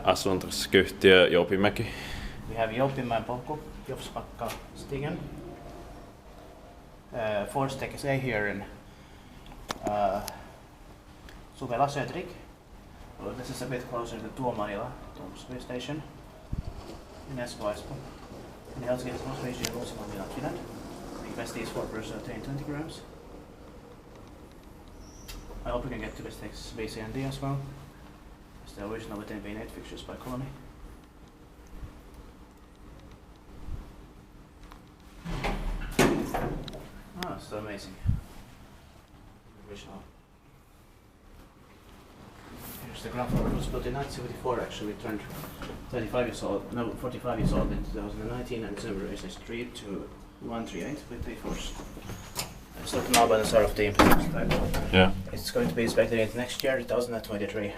asuinyhtiö Joupinmäki. We have Jouppinmäenpolku, Stigen. Force A here in Suvela Södrik. Well, this is a bit closer to Tuomarila, space station in Espoo. And the Helsinki small space station also in Finland. Capacity is 4 persons, 20 grams. I hope we can get to this next base AND as well. It's the original with V8 fixtures by Kone. Ah, it's so amazing. Original. Here's the ground floor. It was built in 1974 actually. We turned 45 years old in 2019 and December is street to 138 with the force. It's not now by the start of the implementation type. Yeah. It's going to be inspected in next year, 2023.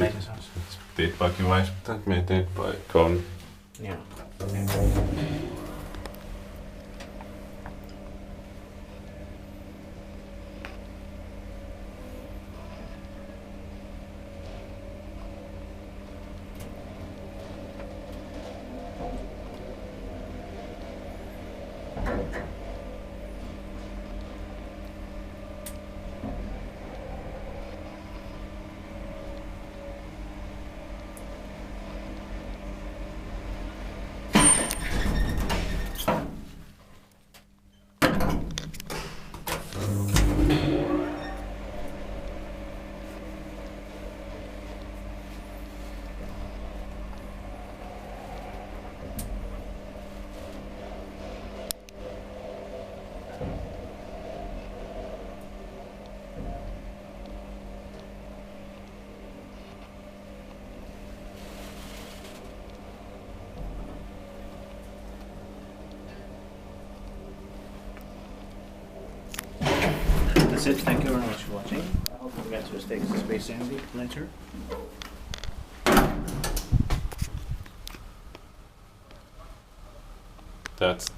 It's paid by Kone, but maintained by Kone. Yeah. That's it. Thank you very much for watching. I hope we get to the stakes space AND later. That's